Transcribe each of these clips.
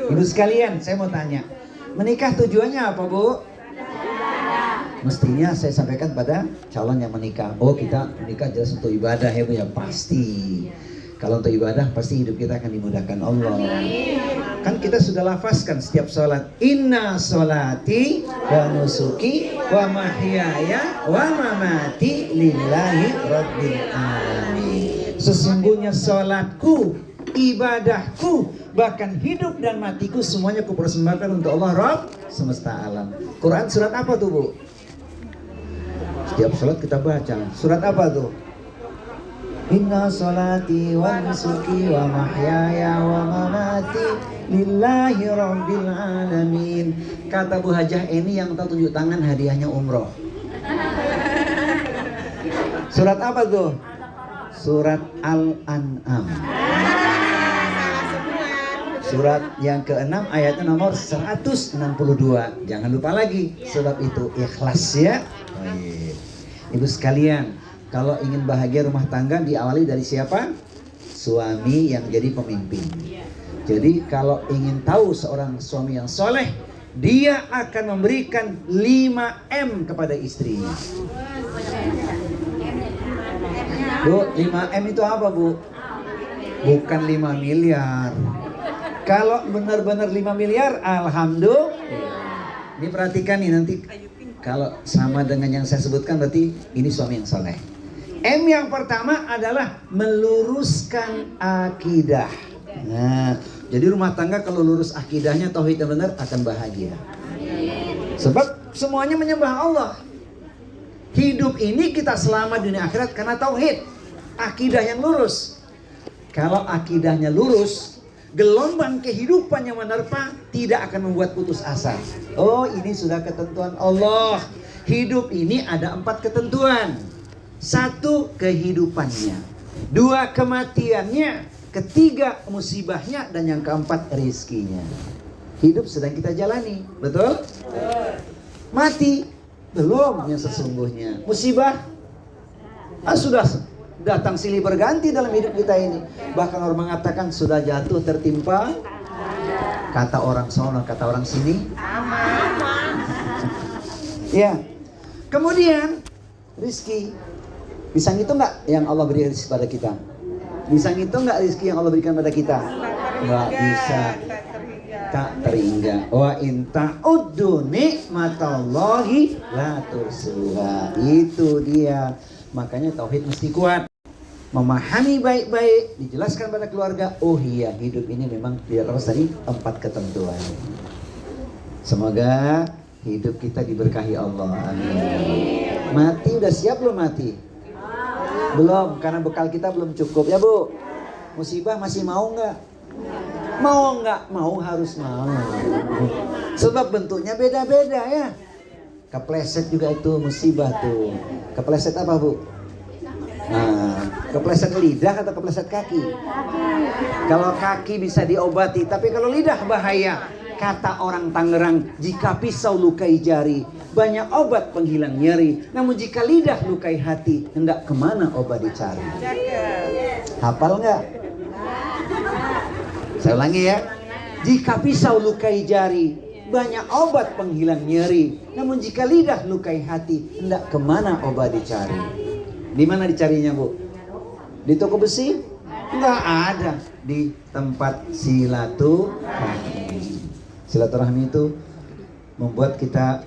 Ibu sekalian, saya mau tanya, menikah tujuannya apa, Bu? Mestinya saya sampaikan pada calon yang menikah. Oh, kita menikah jelas untuk ibadah ya, Bu ya, pasti. Kalau untuk ibadah pasti hidup kita akan dimudahkan Allah. Kan kita sudah lafazkan setiap sholat, inna sholati wa nusuki wa mahyaya wa mamati lillahi rabbil alamin. Sesungguhnya sholatku, ibadahku, bahkan hidup dan matiku semuanya kupersembahkan untuk Allah Rabb semesta alam. Quran surat apa tuh, Bu? Setiap sholat kita baca. Surat apa tuh? Inna sholati wa nusuki wa mahyaya wa mamati lillahi rabbil alamin. Kata Bu Hajah ini yang tahu tunjuk tangan hadiahnya umroh. Surat apa tuh? Surat Al-An'am. Surat yang ke-6 ayatnya nomor 162. Jangan lupa lagi, sebab itu ikhlas ya. Baik. Ibu sekalian, kalau ingin bahagia rumah tangga diawali dari siapa? Suami yang jadi pemimpin. Jadi kalau ingin tahu seorang suami yang soleh, dia akan memberikan 5M kepada istrinya. Bu, 5M itu apa, Bu? Bukan 5 miliar. Kalau benar-benar 5 miliar, alhamdulillah. Ini perhatikan nih, nanti kalau sama dengan yang saya sebutkan berarti ini suami yang soleh. M yang pertama adalah meluruskan akidah. Nah, jadi rumah tangga kalau lurus akidahnya, tauhid yang benar, akan bahagia. Sebab semuanya menyembah Allah. Hidup ini kita selamat dunia akhirat karena tauhid, akidah yang lurus. Kalau akidahnya lurus, gelombang kehidupan yang menerpa tidak akan membuat putus asa. Oh, ini sudah ketentuan Allah. Hidup ini ada 4 ketentuan. 1, kehidupannya. 2, kematiannya. 3, musibahnya. Dan yang keempat, rizkinya. Hidup sedang kita jalani, betul? Mati belum yang sesungguhnya. Musibah sudah datang silih berganti dalam hidup kita ini. Bahkan orang mengatakan sudah jatuh tertimpa. Kata orang sono, kata orang sini. Ya. Kemudian rizki. Bisa ngitung nggak yang Allah beri rizki pada kita? Bisa ngitung nggak rizki yang Allah berikan pada kita? Nggak bisa. Tak terhingga. Wa in ta'uddu nikmatallahi la tuhsuha. Itu dia. Makanya tauhid mesti kuat. Memahami baik-baik, dijelaskan pada keluarga. Oh iya, hidup ini memang tidak lepas dari 4 ketentuan. Semoga hidup kita diberkahi Allah. Amin. Mati udah siap belum mati? Belum, karena bekal kita belum cukup ya, Bu. Musibah masih mau nggak? Mau nggak? Mau, harus mau. Sebab bentuknya beda-beda ya. Kepleset juga itu musibah tuh. Kepleset apa, Bu? Nah, kepleset lidah atau kepleset kaki? Kalau kaki bisa diobati, tapi kalau lidah bahaya. Kata orang Tangerang, jika pisau lukai jari, banyak obat penghilang nyeri. Namun jika lidah lukai hati, hendak kemana obat dicari? Hafal nggak? Saya ulangi ya. Jika pisau lukai jari, banyak obat penghilang nyeri. Namun jika lidah lukai hati, hendak kemana obat dicari? Di mana dicarinya, Bu? Di toko besi? Enggak ada. Di tempat silaturahmi. Silaturahmi itu membuat kita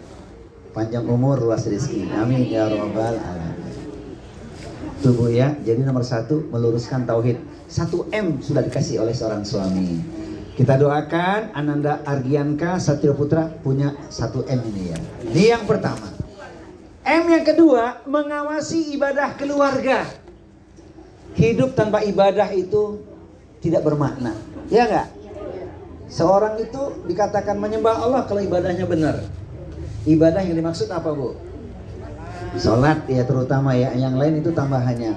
panjang umur, luas rezeki. Amin ya rabbal alamin. Tuh, Bu ya. Jadi nomor 1, meluruskan tauhid. 1M sudah dikasih oleh seorang suami. Kita doakan Ananda Argianka Satrio Putra punya 1M ini ya. Ini yang pertama. M yang kedua, mengawasi ibadah keluarga. Hidup tanpa ibadah itu tidak bermakna. Ya enggak? Seorang itu dikatakan menyembah Allah kalau ibadahnya benar. Ibadah yang dimaksud apa, Bu? Sholat ya terutama ya. Yang lain itu tambahannya.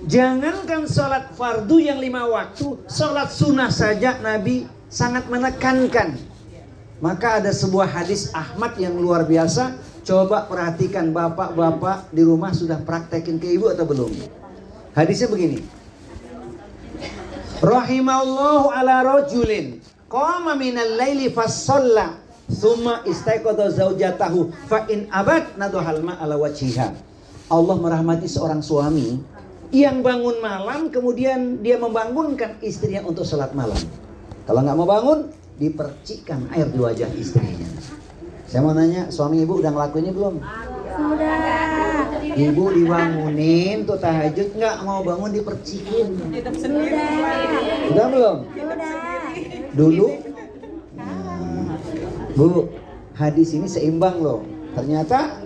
Jangankan sholat fardu yang 5 waktu, sholat sunnah saja Nabi sangat menekankan. Maka ada sebuah hadis Ahmad yang luar biasa. Coba perhatikan, bapak-bapak di rumah sudah praktekin ke ibu atau belum? Hadisnya begini. Rahimallahu ala rajulin qama minal laili fasalla tsumma istaiqadha zaujatahu fa in abat nadhal ma ala wajhiha. Allah merahmati seorang suami yang bangun malam kemudian dia membangunkan istrinya untuk sholat malam. Kalau nggak mau bangun, dipercikkan air di wajah istrinya. Saya mau nanya, suami ibu udah ngelakuinnya belum? Sudah. Ibu dibangunin tuh tahajud, nggak mau bangun dipercikin. Udah belum? Dulu? Nah, Bu, hadis ini seimbang loh. Ternyata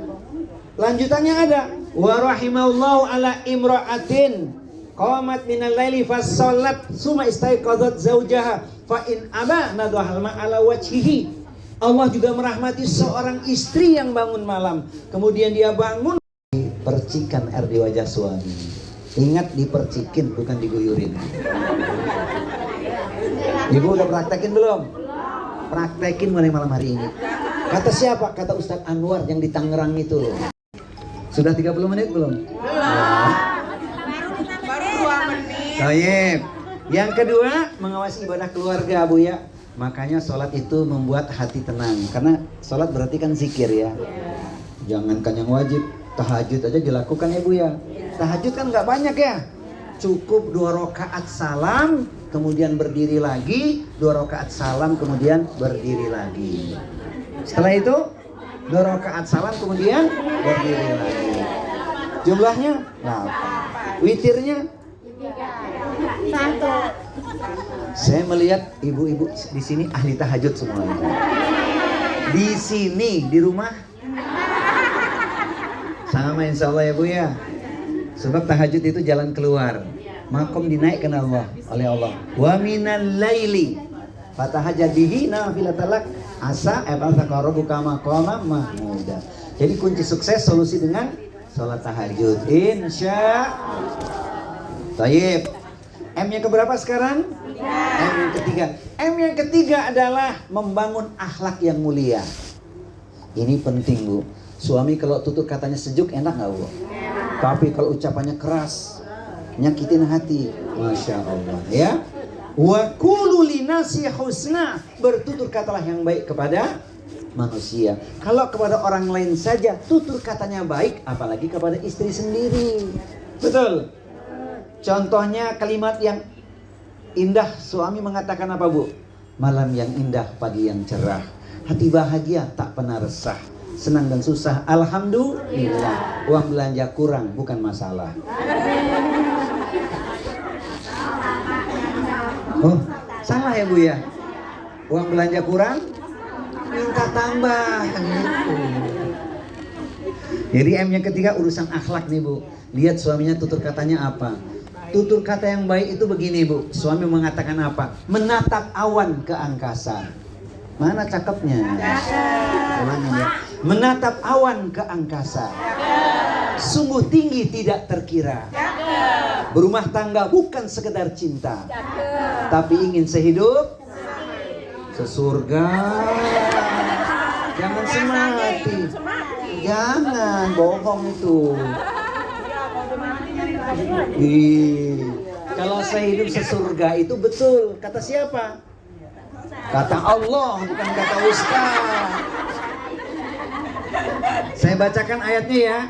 lanjutannya ada. Wa rahimallahu ala imra'atin qamat minal laili fassallat summa istaiqadzat zaujaha fa in aba nadhal ma ala wajhihi. Allah juga merahmati seorang istri yang bangun malam, kemudian dia bangun, percikan air di wajah suami. Ingat, dipercikin bukan diguyurin. Ibu udah praktekin belum? Praktekin mulai malam hari ini. Kata siapa? Kata Ustadz Anwar yang di Tangerang itu loh. Sudah 30 menit belum? Baru 2 menit. Baik. Yang kedua, mengawasi ibadah keluarga, Bu ya. Makanya sholat itu membuat hati tenang. Karena sholat berarti kan zikir ya. Jangankan yang wajib, tahajud aja dilakukan ya Bu ya. Tahajud kan nggak banyak ya. Cukup 2 rakaat salam, kemudian berdiri lagi. 2 rakaat salam, kemudian berdiri lagi. Setelah itu 2 rakaat salam, kemudian berdiri lagi. Jumlahnya 8. Witirnya 1. Saya melihat ibu-ibu di sini ahli tahajud semuanya. Di sini, di rumah sama insya Allah ya Bu ya. Sebab tahajud itu jalan keluar. Makom dinaikkan Allah oleh Allah. Wa minal laili fatahajjad bihi nafilatan lak asa taqarrabuka maqama mahmuda. Jadi kunci sukses solusi dengan sholat tahajud. Insya Tayyib. M yang keberapa sekarang? M yang ketiga. M yang ketiga adalah membangun akhlak yang mulia. Ini penting Bu. Suami kalau tutur katanya sejuk enak nggak Bu? Tapi kalau ucapannya keras, nyakitin hati. Masya Allah ya. Wa qulu linasi husna. Bertutur katalah yang baik kepada manusia. Kalau kepada orang lain saja tutur katanya baik, apalagi kepada istri sendiri. Betul. Contohnya kalimat yang indah, suami mengatakan apa Bu? Malam yang indah, pagi yang cerah, hati bahagia tak pernah resah, senang dan susah alhamdulillah, uang belanja kurang bukan masalah. Oh, salah ya Bu ya? Uang belanja kurang, minta tambah gitu. Jadi M yang ketiga urusan akhlak nih Bu. Lihat suaminya tutur katanya apa. Tutur kata yang baik itu begini Bu. Suami mengatakan apa? Menatap awan ke angkasa. Mana cakepnya? Ya. Menatap awan ke angkasa. Sungguh tinggi tidak terkira. Berumah tangga bukan sekedar cinta, tapi ingin sehidup sesurga. Jangan semati. Jangan bohong itu. Kalau saya hidup sesurga itu betul. Kata siapa? Kata Allah, bukan kata Ustaz. Saya bacakan ayatnya ya.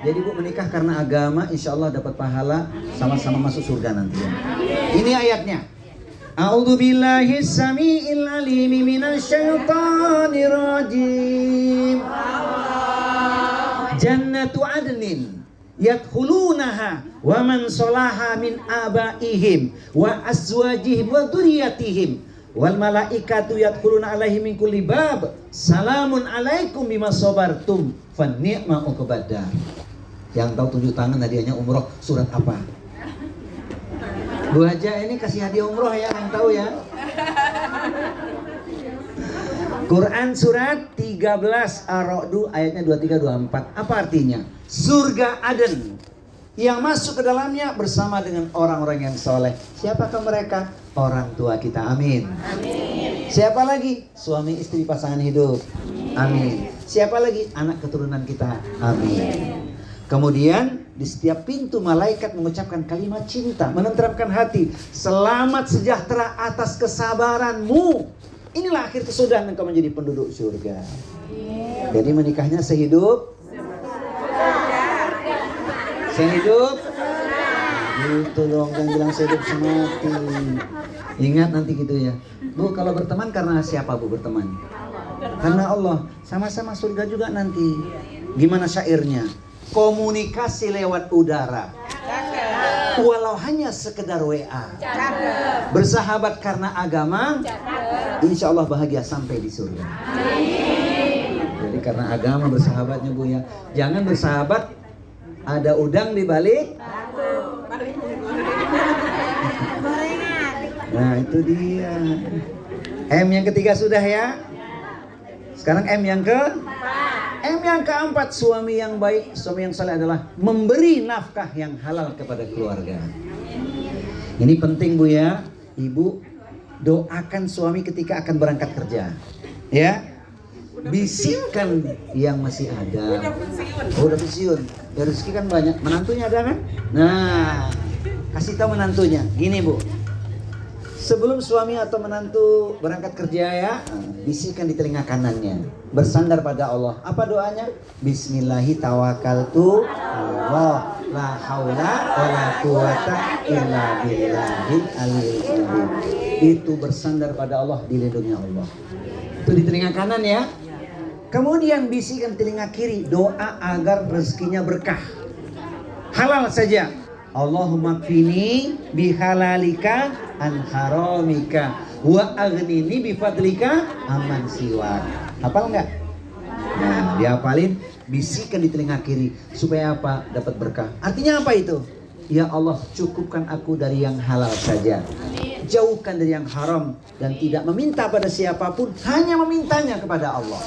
Jadi Bu menikah karena agama, insya Allah dapat pahala, sama-sama masuk surga nanti ya. Ini ayatnya. A'udzu billahi samiil alim minasyaitonir rajim. Jannatu adnin yadkhulunaha wa man salaha min abaihim wa azwajihim wa dzurriyyatihim wal malaikatu yadkhuluna alaihim min kulli bab salamun alaikum bima sabartum fa ni'ma uqbadar. Yang tahu tunjuk tangan hadiahnya umroh surat apa? Bu Haja ini kasih hadiah umroh ya, yang tahu ya. Quran surat 13 Ar-Ra'd ayatnya 23-24. Apa artinya? Surga Aden yang masuk ke dalamnya bersama dengan orang-orang yang soleh. Siapakah mereka? Orang tua kita. Amin. Amin. Siapa lagi? Suami istri pasangan hidup. Amin. Siapa lagi? Anak keturunan kita. Amin. Kemudian Di setiap pintu malaikat mengucapkan kalimat cinta, menenteramkan hati. Selamat sejahtera atas kesabaranmu. Inilah akhir kesudahan engkau menjadi penduduk surga. Jadi menikahnya sehidup. Sehidup. Gitu dong, jangan bilang sehidup semati. Ingat nanti gitu ya. Bu, kalau berteman karena siapa bu berteman? Karena Allah. Sama-sama surga juga nanti. Gimana syairnya? Komunikasi lewat udara. Walau hanya sekedar WA. Bersahabat karena agama. Insya Allah bahagia sampai di surga. Jadi karena agama bersahabatnya bu ya. Jangan bersahabat ada udang di balik. Nah itu dia. M yang ketiga sudah ya. Sekarang M yang keempat, suami yang baik, suami yang saleh adalah memberi nafkah yang halal kepada keluarga. Ini penting bu ya. Ibu doakan suami ketika akan berangkat kerja. Ya. Bisikkan yang masih ada. Udah pensiun. Ya rezeki kan banyak. Menantunya ada kan? Nah, kasih tahu menantunya. Gini bu. Sebelum suami atau menantu berangkat kerja ya, bisikkan di telinga kanannya. Bersandar pada Allah. Apa doanya? Bismillahi tawakkaltu Allah. La haula wala quwata illa billahil aliyil azim. Itu bersandar pada Allah, dilindungi Allah. Itu di telinga kanan ya. Kemudian bisikan telinga kiri, doa agar rezekinya berkah. Halal saja. Allahumma kfini bihalalika an haramika wa aghnini bifadlika aman siwak. Hafal enggak? Nah, dihafalin, bisikan di telinga kiri supaya apa? Dapat berkah. Artinya apa itu? Ya Allah, cukupkan aku dari yang halal saja. Jauhkan dari yang haram dan tidak meminta pada siapapun, hanya memintanya kepada Allah.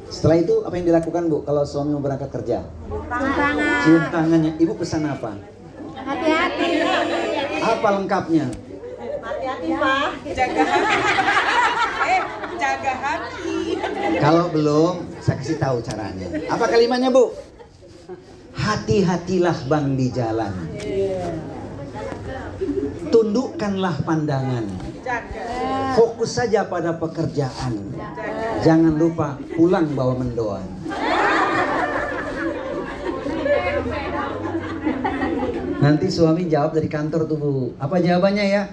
Setelah itu apa yang dilakukan bu kalau suami mau berangkat kerja? Cium tangannya. Ibu pesan apa? Hati-hati. Apa lengkapnya? Hati-hati Pak. Jaga hati. Jaga hati. Kalau belum, saya kasih tahu caranya. Apa kalimatnya bu? Hati-hatilah bang di jalan. Tundukkanlah pandangan. Fokus saja pada pekerjaan. Jangan lupa pulang bawa mendoan. Nanti suami jawab dari kantor tuh bu. Apa jawabannya ya?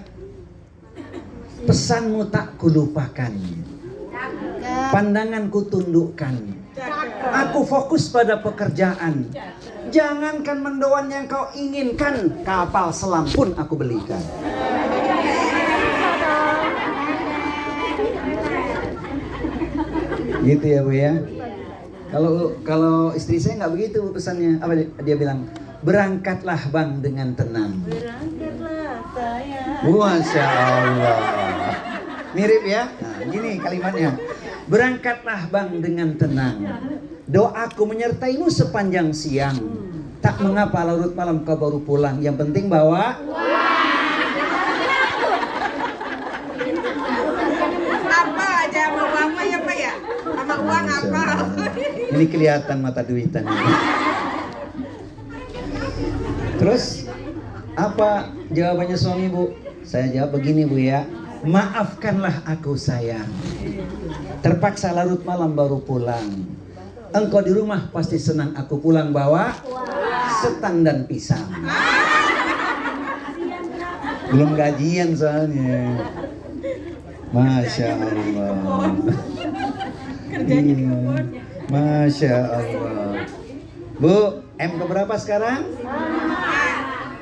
Pesanmu tak kulupakan. Pandanganku tundukkan. Aku fokus pada pekerjaan. Jangankan mendoan yang kau inginkan, kapal selam pun aku belikan. Gitu ya bu ya. Kalau istri saya nggak begitu pesannya. Apa dia bilang? Berangkatlah bang dengan tenang. Berangkatlah saya. Masya Allah. Mirip ya. Nah, gini kalimatnya. Berangkatlah bang dengan tenang. Doaku menyertaimu sepanjang siang. Tak mengapa larut malam kau baru pulang. Yang penting bawa Apa aja sama uang mah ya Pak ya? Sama uang apa? Ini kelihatan mata duitan. Terus apa jawabannya suami bu? Saya jawab begini bu ya. Maafkanlah aku sayang. Terpaksa larut malam baru pulang. Engkau di rumah pasti senang aku pulang bawa setan dan pisang. Belum gajian soalnya. Masya Allah. Iya. Masya Allah. Bu, M keberapa sekarang?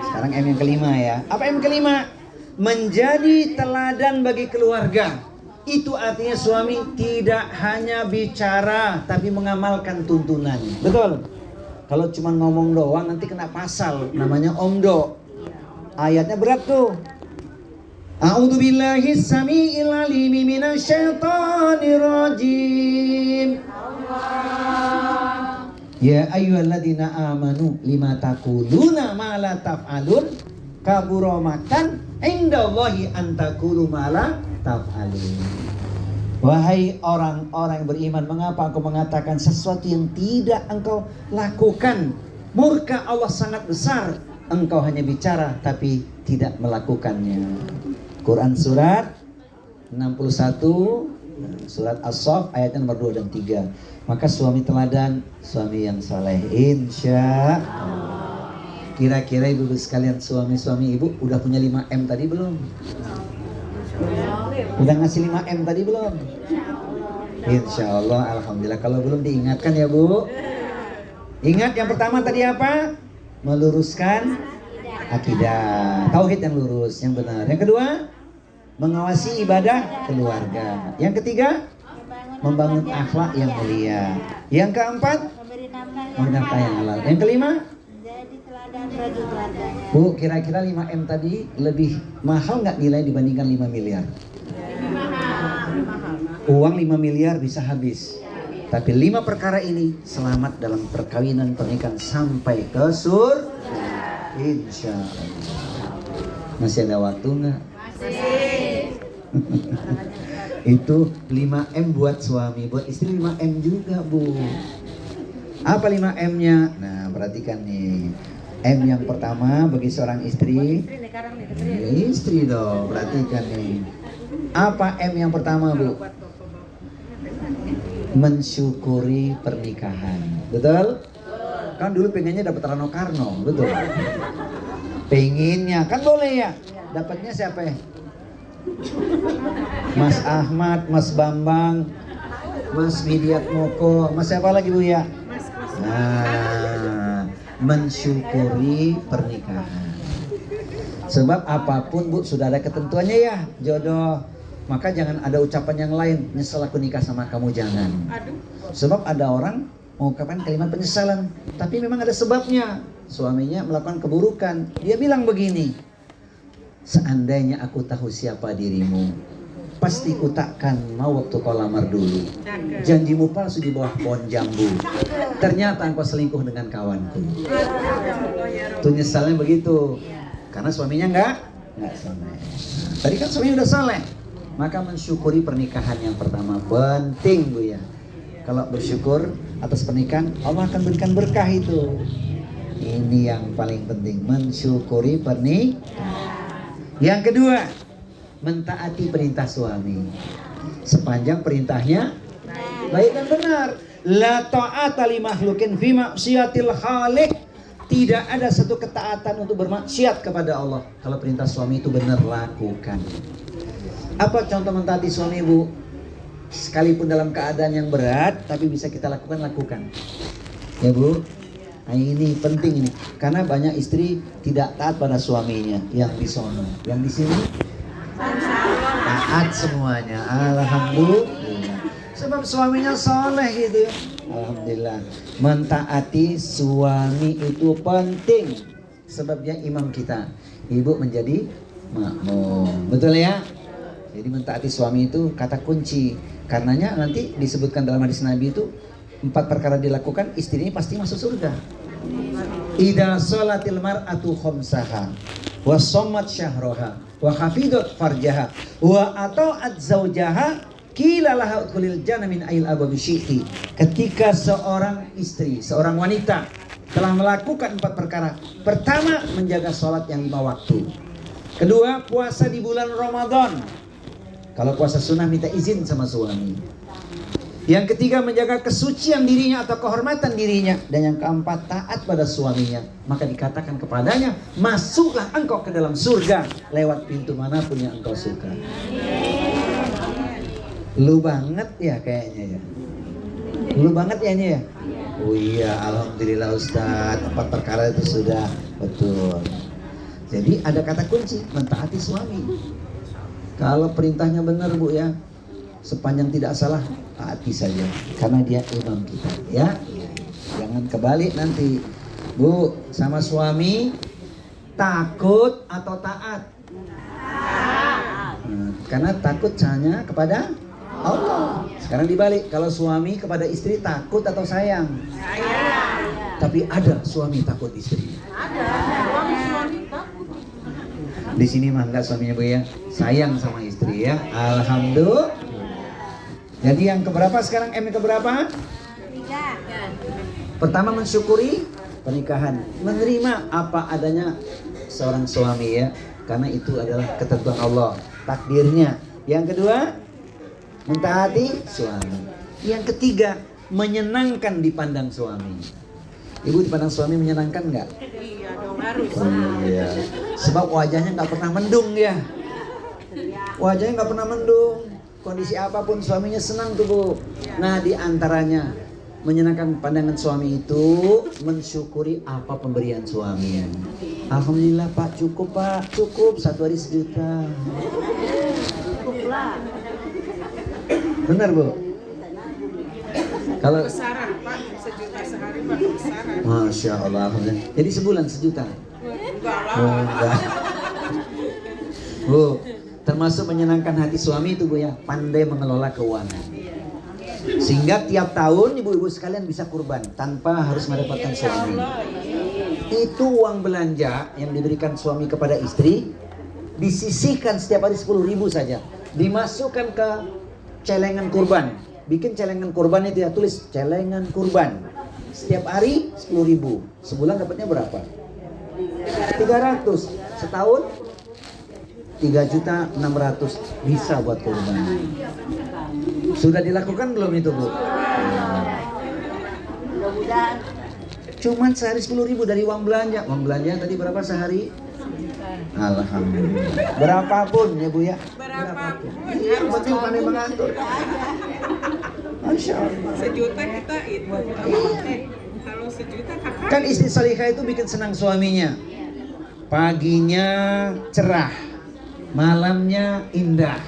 Sekarang M yang kelima ya. Apa M kelima? Menjadi teladan bagi keluarga. Itu artinya suami tidak hanya bicara tapi mengamalkan tuntunan. Betul? Kalau cuma ngomong doang nanti kena pasal namanya omdo. Ayatnya berat tuh. A'udzubillahi samii'il 'aliimi minasyaitonir rajim. Ya ayyuhalladzina amanu lima taquluna ma la taf'alun kabura maqtan indallahi an taqulu ma la taf'alun. Wahai orang-orang yang beriman, mengapa engkau mengatakan sesuatu yang tidak engkau lakukan? Murka Allah sangat besar, engkau hanya bicara tapi tidak melakukannya. Quran surat 61, surat As-Saff ayatnya nomor 2 dan 3. Maka suami teladan, suami yang saleh, insya Allah. Kira-kira ibu sekalian, suami-suami ibu udah punya 5M tadi belum? Udah ngasih 5M tadi belum? Insya Allah, alhamdulillah. Kalau belum diingatkan ya Bu. Ingat yang pertama tadi apa? Meluruskan akidah, tauhid yang lurus, yang benar. Yang kedua, mengawasi ibadah keluarga. Yang ketiga, membangun akhlak yang mulia. Yang keempat, memberi nafkah yang halal. Yang kelima, Bu, kira-kira 5M tadi lebih mahal nggak nilai dibandingkan 5 miliar? Uang 5 miliar bisa habis. Tapi 5 perkara ini selamat dalam perkawinan pernikahan sampai ke surga. Insya Allah. Masih ada waktu nggak? Masih. Itu 5M buat suami, buat istri 5M juga Bu. Apa 5M-nya? Nah perhatikan nih. M yang pertama bagi seorang istri. Istri dong, perhatikan nih. Apa M yang pertama Bu? Mensyukuri pernikahan. Betul? Kan dulu pengennya dapat Rano Karno, betul? Pengennya, kan boleh ya? Dapatnya siapa ya? Mas Ahmad, Mas Bambang, Mas Widiat Moko, Mas siapa lagi Bu ya? Nah, mensyukuri pernikahan. Sebab apapun Bu sudah ada ketentuannya ya, jodoh. Maka jangan ada ucapan yang lain, nyesel aku nikah sama kamu, jangan. Sebab ada orang mengucapkan kalimat penyesalan, tapi memang ada sebabnya. Suaminya melakukan keburukan, dia bilang begini, seandainya aku tahu siapa dirimu, pasti ku takkan mau waktu kau lamar dulu. Janjimu palsu di bawah pohon jambu, ternyata engkau selingkuh dengan kawanku. Tuh nyesalnya begitu, karena suaminya enggak saleh. Tadi kan suaminya udah saleh. Maka mensyukuri pernikahan yang pertama penting Bu ya. Kalau bersyukur atas pernikahan, Allah akan berikan berkah itu. Ini yang paling penting, mensyukuri pernikahan. Yang kedua, mentaati perintah suami. Sepanjang perintahnya baik dan benar. La ta'ata li makhlukin fi maksiatil khaliq. Tidak ada satu ketaatan untuk bermaksiat kepada Allah. Kalau perintah suami itu benar, lakukan. Apa contoh mentaati suami Bu? Sekalipun dalam keadaan yang berat, tapi bisa kita lakukan. Ya Bu, nah ini penting ini. Karena banyak istri tidak taat pada suaminya. Yang di sono, yang di sini taat semuanya. Alhamdulillah. Sebab suaminya soleh gitu ya. Alhamdulillah. Mentaati suami itu penting. Sebab dia imam kita. Ibu menjadi makmum. Betul ya? Jadi mentaati suami itu kata kunci. Karenanya nanti disebutkan dalam hadis Nabi itu 4 perkara dilakukan, istrinya pasti masuk surga. Idza sholatil mar'atu khamsaha wa shammat syahraha wa hafidhat farjaha wa ata'at zaujaha qila laha udkhulil jannah min ayil abwabi syi'ti. Ketika seorang istri, seorang wanita telah melakukan 4 perkara. Pertama, menjaga sholat yang 5 waktu. Kedua, puasa di bulan Ramadan. Kalau puasa sunnah minta izin sama suami. Yang ketiga, menjaga kesucian dirinya atau kehormatan dirinya. Dan yang keempat, taat pada suaminya. Maka dikatakan kepadanya, masuklah engkau ke dalam surga lewat pintu manapun yang engkau suka. Lu banget ya kayaknya ya. Lu banget ya ya. Oh iya, alhamdulillah Ustadz, 4 perkara itu sudah betul. Jadi ada kata kunci, mentaati suami. Kalau perintahnya benar Bu ya, sepanjang tidak salah, taati saja. Karena dia imam kita ya. Jangan kebalik nanti. Bu, sama suami takut atau taat? Karena takut hanya kepada Allah. Sekarang dibalik, kalau suami kepada istri takut atau sayang? Sayang. Tapi ada suami takut istri. Ada. Suami takut. Di sini mah enggak suaminya Bu ya, sayang sama istri ya. Alhamdulillah. Jadi yang keberapa sekarang? M yang keberapa? 3. Pertama mensyukuri pernikahan, menerima apa adanya seorang suami ya, karena itu adalah ketentuan Allah, takdirnya. Yang kedua, mentaati suami. Yang ketiga, menyenangkan dipandang suami. Ibu dipandang suami menyenangkan nggak? Iya dong, harus. Iya. Sebab wajahnya nggak pernah mendung ya. Wajahnya nggak pernah mendung. Kondisi apapun suaminya senang tuh Bu. Nah di antaranya menyenangkan pandangan suami itu mensyukuri apa pemberian suami. Alhamdulillah Pak, cukup Pak, cukup 1 hari 1 juta. Benar Bu? Kalau Besaran Pak, 1 juta sehari Pak, besaran. Masya Allah, alhamdulillah. Jadi sebulan 1 juta. Enggak lah. Oh, enggak. Bu, termasuk menyenangkan hati suami itu Bu ya, pandai mengelola keuangan. Sehingga tiap tahun ibu-ibu sekalian bisa kurban tanpa harus merepotkan suami. Itu uang belanja yang diberikan suami kepada istri disisihkan setiap hari 10.000 saja, dimasukkan ke celengan kurban. Bikin celengan kurban itu ya, tulis celengan kurban. Setiap hari 10.000. Sebulan dapatnya berapa? 300. Setahun 3.600.000 bisa buat kurban. Sudah dilakukan belum itu Bu? Cuman sehari 10.000 dari uang belanja. Uang belanja tadi berapa sehari? Alhamdulillah. Berapapun ya Bu ya. Berapapun. Yang penting pandai mengatur. Masya Allah. 1 juta kita itu. Kalau 1 juta kakak. Kan istri salihah itu bikin senang suaminya. Paginya cerah, malamnya indah,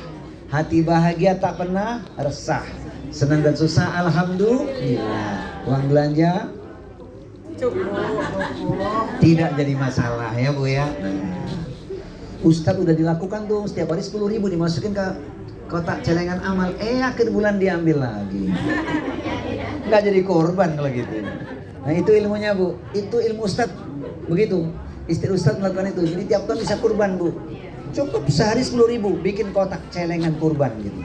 hati bahagia tak pernah resah, senang dan susah alhamdulillah. Uang belanja tidak jadi masalah ya Bu ya. Ustadz udah dilakukan tuh, setiap hari 10.000 dimasukin ke kotak celengan amal, akhir bulan diambil lagi. Nggak jadi korban kalau gitu. Nah itu ilmunya Bu, itu ilmu Ustadz begitu. Istri Ustadz melakukan itu, jadi tiap tahun bisa kurban Bu. Cukup sehari 10.000, bikin kotak celengan kurban gitu.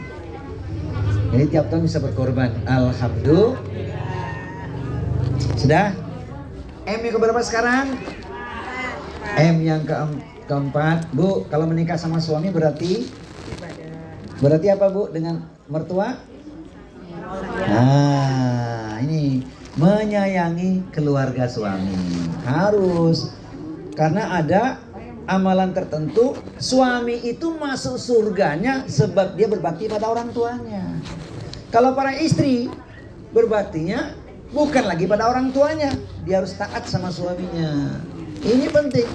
Jadi tiap tahun bisa berkorban. Alhamdulillah. Sudah? M yang keberapa sekarang? M yang keempat. Bu, kalau menikah sama suami berarti apa Bu? Dengan mertua? Nah, ini menyayangi keluarga suami. Harus. Karena ada amalan tertentu, suami itu masuk surganya sebab dia berbakti pada orang tuanya. Kalau para istri berbaktinya bukan lagi pada orang tuanya, dia harus taat sama suaminya. Ini penting,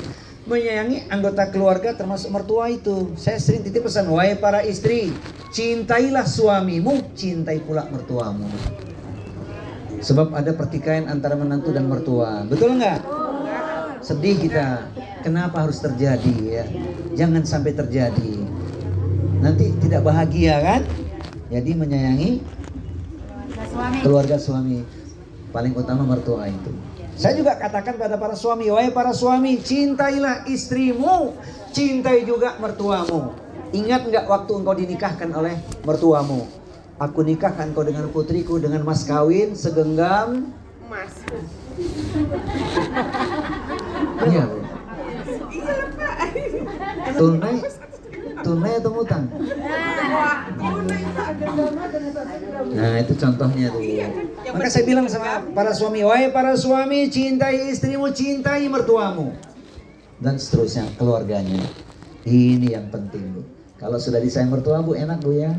menyayangi anggota keluarga termasuk mertua itu. Saya sering titip pesan, wahai para istri, cintailah suamimu, cintai pula mertuamu. Sebab ada pertikaian antara menantu dan mertua. Betul nggak? Sedih kita, kenapa harus terjadi ya? Jangan sampai terjadi. Nanti tidak bahagia kan? Jadi menyayangi keluarga suami, paling utama mertua itu. Saya juga katakan pada para suami, wahai para suami, cintailah istrimu, cintai juga mertuamu. Ingat nggak waktu engkau dinikahkan oleh mertuamu? Aku nikahkan kau dengan putriku dengan mas kawin segenggam Mas. Iya. Tunai atau ngutang? Nah itu contohnya tuh. Maka saya bilang sama para suami, wahai para suami, cintai istrimu, cintai mertuamu, dan seterusnya keluarganya. Ini yang penting Bu. Kalau sudah disayang mertua Bu, enak Bu ya?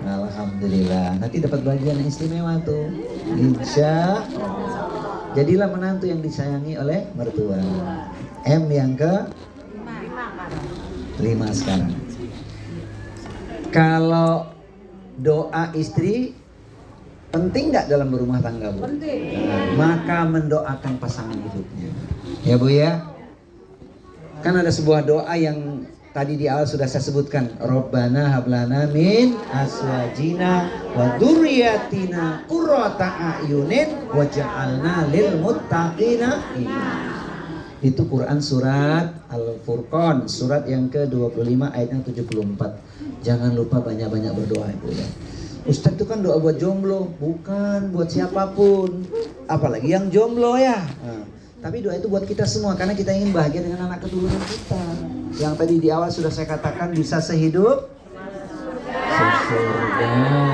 Alhamdulillah. Nanti dapat bagian yang istimewa tuh. Insya Allah. Jadilah menantu yang disayangi oleh mertua. M yang ke 5 sekarang. Kalau doa istri penting nggak dalam berumah tangga Bu? Penting. Maka mendoakan pasangan hidupnya. Ya Bu ya. Kan ada sebuah doa yang tadi di awal sudah saya sebutkan. Rabbana hablana min aswajina wa dzurriyyatina qurrata a'yunin waj'alna lil muttaqina imama. Itu Quran surat Al-Furqan, surat yang ke-25 ayat yang 74. Jangan lupa banyak-banyak berdoa Ibu ya. Ustaz itu kan doa buat jomblo, bukan buat siapapun. Apalagi yang jomblo ya. Nah, Tapi doa itu buat kita semua karena kita ingin bahagia dengan anak keturunan kita. Yang tadi di awal sudah saya katakan bisa sehidup sesurga.